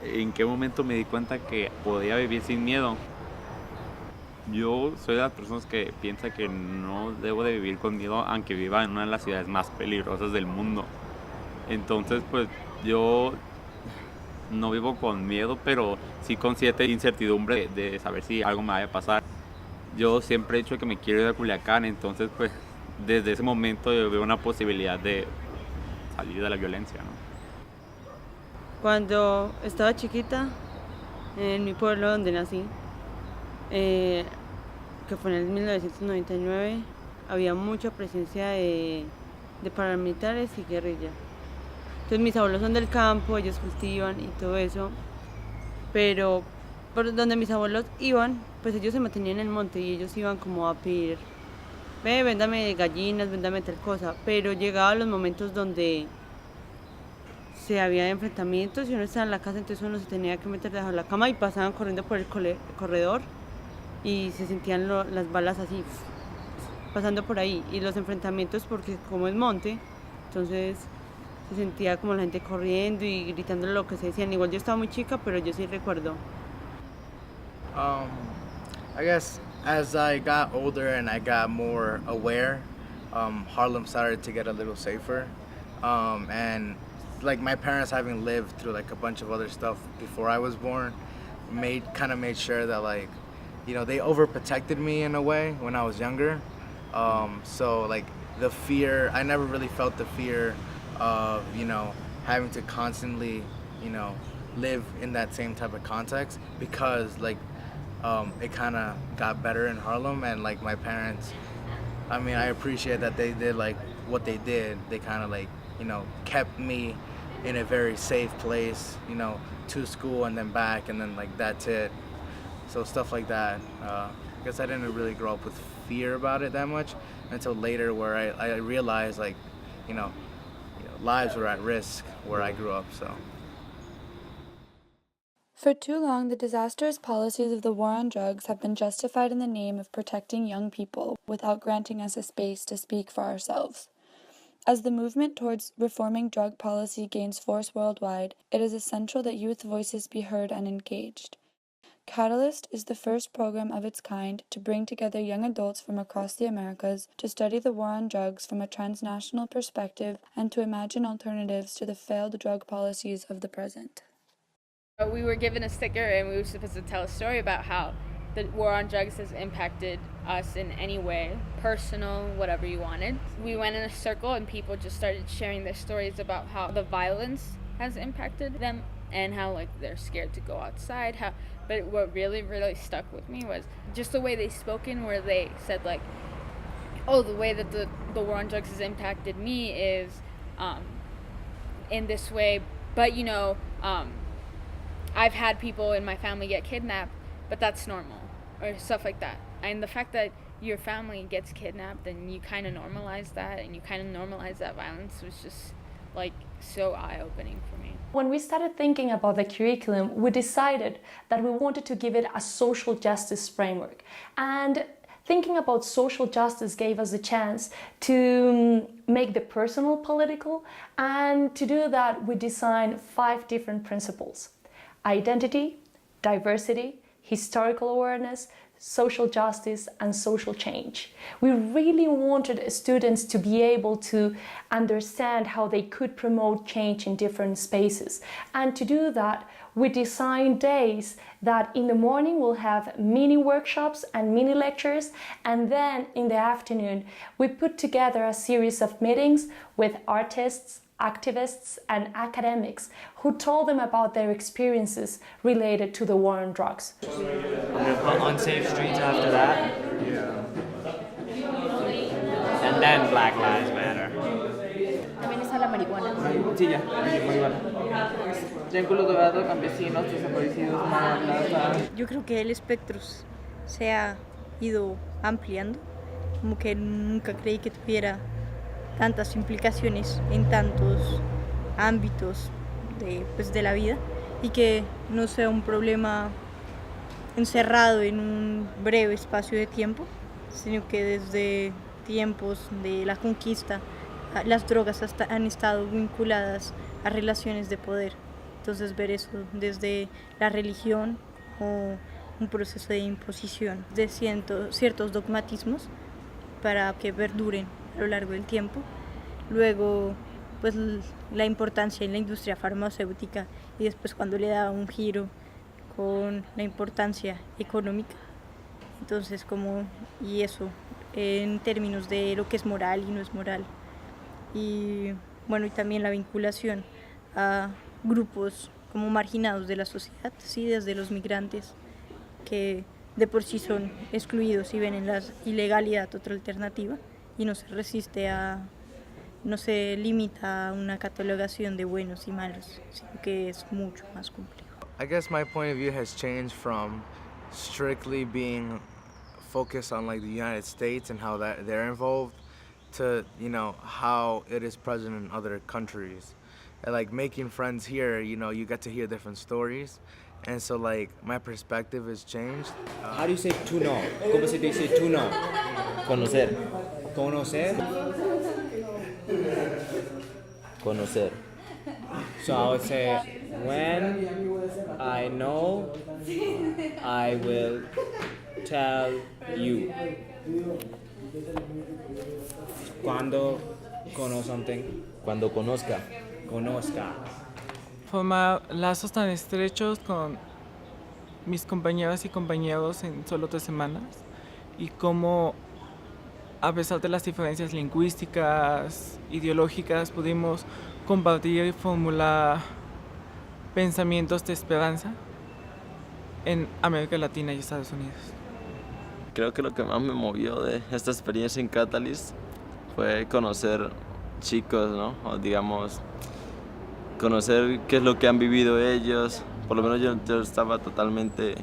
¿En qué momento me di cuenta que podía vivir sin miedo? Yo soy de las personas que piensa que no debo de vivir con miedo, aunque viva en una de las ciudades más peligrosas del mundo. Entonces, pues, yo no vivo con miedo, pero sí con cierta incertidumbre de saber si algo me vaya a pasar. Yo siempre he dicho que me quiero ir a Culiacán, entonces, pues, desde ese momento yo veo una posibilidad de salir de la violencia, ¿no? Cuando estaba chiquita, en mi pueblo donde nací, eh, que fue en el 1999, había mucha presencia de paramilitares y guerrilla. Entonces mis abuelos son del campo, ellos cultivan y todo eso, pero por donde mis abuelos iban, pues ellos se mantenían en el monte y ellos iban como a pedir, ve, véndame gallinas, véndame tal cosa, pero llegaban los momentos donde se había enfrentamientos y uno estaba en la casa, entonces uno se tenía que meter debajo de la cama y pasaban corriendo por el corredor y se sentían las balas así pasando por ahí y los enfrentamientos porque como es monte, entonces se sentía como la gente corriendo y gritando lo que se decían. Igual yo estaba muy chica, pero yo sí recuerdo. Um, I guess as I got older and I got more aware, Harlem started to get a little safer. And like my parents having lived through like a bunch of other stuff before I was born, made sure that like, you know, they overprotected me in a way when I was younger. So like the fear, I never really felt the fear of, you know, having to constantly, you know, live in that same type of context because like it kind of got better in Harlem and like my parents, I mean, I appreciate that they did like what they did. They kind of like, you know, kept me in a very safe place, you know, to school and then back and then like that's it. So stuff like that. I guess I didn't really grow up with fear about it that much until later where I realized like, you know, lives were at risk where I grew up, so. For too long, the disastrous policies of the war on drugs have been justified in the name of protecting young people without granting us a space to speak for ourselves. As the movement towards reforming drug policy gains force worldwide, it is essential that youth voices be heard and engaged. Catalyst is the first program of its kind to bring together young adults from across the Americas to study the war on drugs from a transnational perspective and to imagine alternatives to the failed drug policies of the present. We were given a sticker and we were supposed to tell a story about how the war on drugs has impacted us in any way, personal, whatever you wanted. We went in a circle and people just started sharing their stories about how the violence has impacted them and how like they're scared to go outside. But what really stuck with me was just the way they spoken, where they said like, oh, the way that the war on drugs has impacted me is in this way, but you know, I've had people in my family get kidnapped, but that's normal, or stuff like that. And the fact that your family gets kidnapped and you kind of normalize that and you kind of normalize that violence was just like so eye-opening for me. When we started thinking about the curriculum, we decided that we wanted to give it a social justice framework. And thinking about social justice gave us a chance to make the personal political, and to do that we designed 5 different principles: identity, diversity, historical awareness, social justice, and social change. We really wanted students to be able to understand how they could promote change in different spaces. And to do that, we designed days that in the morning we'll have mini workshops and mini lectures, and then in the afternoon we put together a series of meetings with artists, activists, and academics who told them about their experiences related to the war on drugs. Unsafe streets after that. And then Black Lives Matter. También está la marihuana. Sí, ya, marihuana. Triángulo Dorado, campesinos, desaparecidos, plaza. Yo creo que el espectro se ha ido ampliando, como que nunca creí que tuviera tantas implicaciones en tantos ámbitos de la vida y que no sea un problema encerrado en un breve espacio de tiempo, sino que desde tiempos de la conquista las drogas han estado vinculadas a relaciones de poder Entonces ver eso desde la religión o un proceso de imposición de ciertos dogmatismos para que perduren a lo largo del tiempo. Luego, pues la importancia en la industria farmacéutica y después cuando le da un giro con la importancia económica. Entonces, y eso en términos de lo que es moral y no es moral. Y bueno, y también la vinculación a grupos como marginados de la sociedad, ¿sí? Desde los migrantes que de por sí son excluidos y ven en la ilegalidad otra alternativa y no se limita a una catalogación de buenos y malos, sino que es mucho más complejo. I guess my point of view has changed from strictly being focused on like the United States and how that they're involved to, you know, how it is present in other countries. And like making friends here, you know, you get to hear different stories. And so like my perspective has changed. How do you say to know? ¿Cómo se dice to know? Conocer. Conocer. Conocer. So I would say, when I know, I will tell you. Cuando conozco something. Cuando conozca. Conozca. Formar lazos tan estrechos con mis compañeras y compañeros en solo 3 semanas y cómo, a pesar de las diferencias lingüísticas, ideológicas, pudimos compartir y formular pensamientos de esperanza en América Latina y Estados Unidos. Creo que lo que más me movió de esta experiencia en Catalyst fue conocer chicos, ¿no? O digamos, conocer qué es lo que han vivido ellos. Por lo menos yo estaba totalmente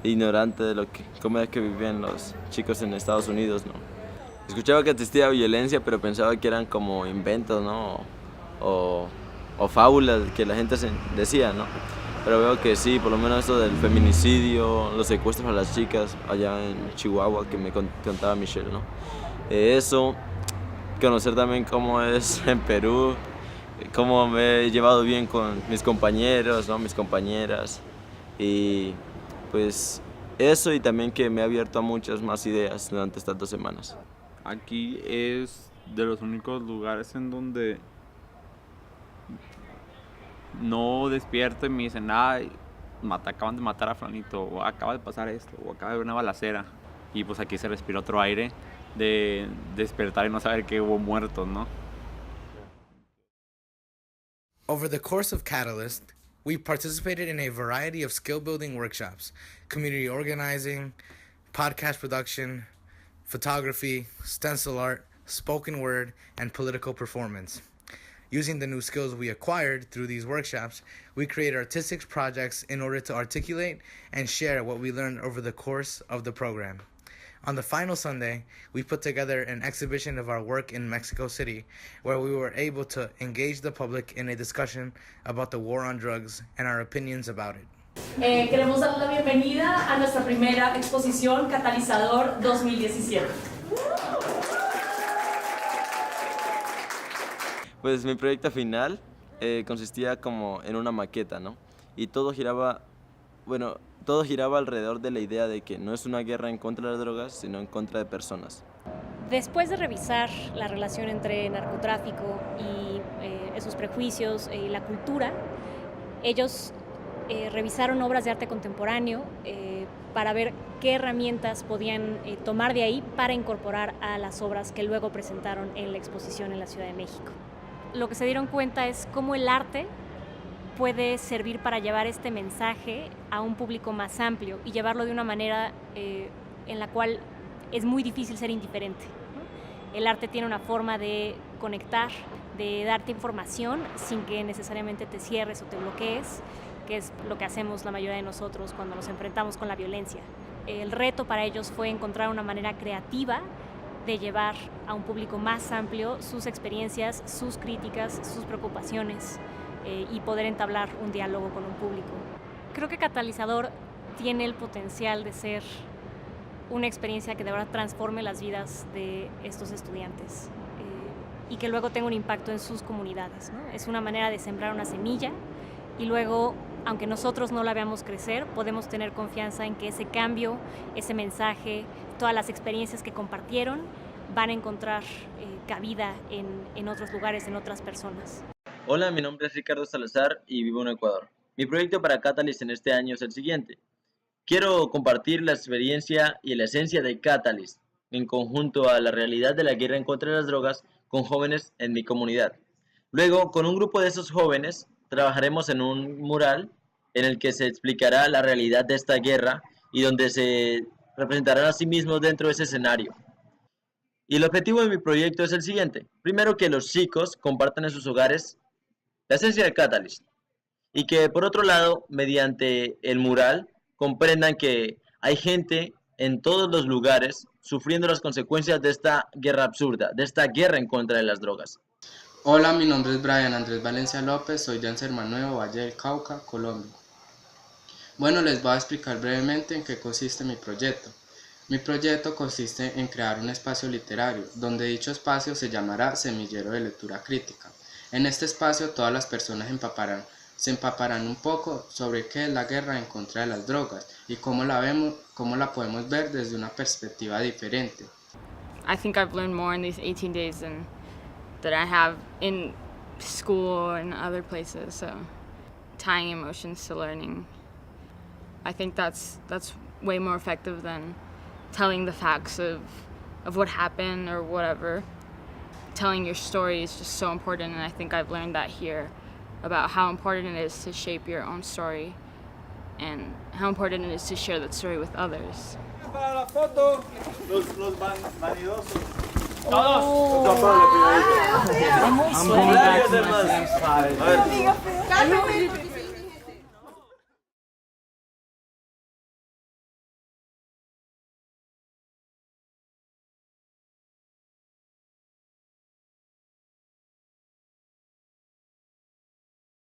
ignorante de cómo es que vivían los chicos en Estados Unidos, ¿no? Escuchaba que existía violencia, pero pensaba que eran como inventos, ¿no? O fábulas que la gente decía, ¿no? Pero veo que sí, por lo menos eso del feminicidio, los secuestros a las chicas allá en Chihuahua, que me contaba Michelle, ¿no? Eso, conocer también cómo es en Perú, cómo me he llevado bien con mis compañeros, ¿no? Mis compañeras. Y pues eso, y también que me ha abierto a muchas más ideas durante estas 2 semanas. Aquí es de los únicos lugares en donde no despierto y me dicen, ay, acaban de matar a Flanito, o acaba de pasar esto, o acaba de haber una balacera. Y pues aquí se respira otro aire de despertar y no saber que hubo muertos, ¿no? Over the course of Catalyst, we participated in a variety of skill-building workshops, community organizing, podcast production, photography, stencil art, spoken word, and political performance. Using the new skills we acquired through these workshops, we create artistic projects in order to articulate and share what we learned over the course of the program. On the final Sunday, we put together an exhibition of our work in Mexico City, where we were able to engage the public in a discussion about the war on drugs and our opinions about it. Queremos dar la bienvenida a nuestra primera exposición Catalizador 2017. Pues mi proyecto final consistía como en una maqueta, ¿no? Y todo giraba alrededor de la idea de que no es una guerra en contra de las drogas, sino en contra de personas. Después de revisar la relación entre narcotráfico y esos prejuicios y la cultura, ellos revisaron obras de arte contemporáneo para ver qué herramientas podían tomar de ahí para incorporar a las obras que luego presentaron en la exposición en la Ciudad de México. Lo que se dieron cuenta es cómo el arte puede servir para llevar este mensaje a un público más amplio y llevarlo de una manera en la cual es muy difícil ser indiferente, ¿no? El arte tiene una forma de conectar, de darte información sin que necesariamente te cierres o te bloquees, que es lo que hacemos la mayoría de nosotros cuando nos enfrentamos con la violencia. El reto para ellos fue encontrar una manera creativa de llevar a un público más amplio sus experiencias, sus críticas, sus preocupaciones y poder entablar un diálogo con un público. Creo que Catalizador tiene el potencial de ser una experiencia que de verdad transforme las vidas de estos estudiantes y que luego tenga un impacto en sus comunidades, ¿no? Es una manera de sembrar una semilla y luego, aunque nosotros no la veamos crecer, podemos tener confianza en que ese cambio, ese mensaje, todas las experiencias que compartieron van a encontrar cabida en otros lugares, en otras personas. Hola, mi nombre es Ricardo Salazar y vivo en Ecuador. Mi proyecto para Catalyst en este año es el siguiente. Quiero compartir la experiencia y la esencia de Catalyst en conjunto a la realidad de la guerra en contra de las drogas con jóvenes en mi comunidad. Luego, con un grupo de esos jóvenes, trabajaremos en un mural en el que se explicará la realidad de esta guerra y donde se representarán a sí mismos dentro de ese escenario. Y el objetivo de mi proyecto es el siguiente. Primero, que los chicos compartan en sus hogares la esencia de Catalyst. Y que, por otro lado, mediante el mural, comprendan que hay gente en todos los lugares sufriendo las consecuencias de esta guerra absurda, de esta guerra en contra de las drogas. Hola, mi nombre es Brian Andrés Valencia López, soy de Anserma-Nuevo, Valle del Cauca, Colombia. Bueno, les voy a explicar brevemente en qué consiste mi proyecto. Mi proyecto consiste en crear un espacio literario, donde dicho espacio se llamará Semillero de Lectura Crítica. En este espacio todas las personas se empaparán un poco sobre qué es la guerra en contra de las drogas y cómo la podemos ver desde una perspectiva diferente. I think I've learned more in these 18 days than I have in school and other places. So tying emotions to learning, I think that's way more effective than telling the facts of what happened or whatever. Telling your story is just so important, and I think I've learned that here about how important it is to shape your own story and how important it is to share that story with others. Para la foto, los vanidosos. I'm going back to my friend's side.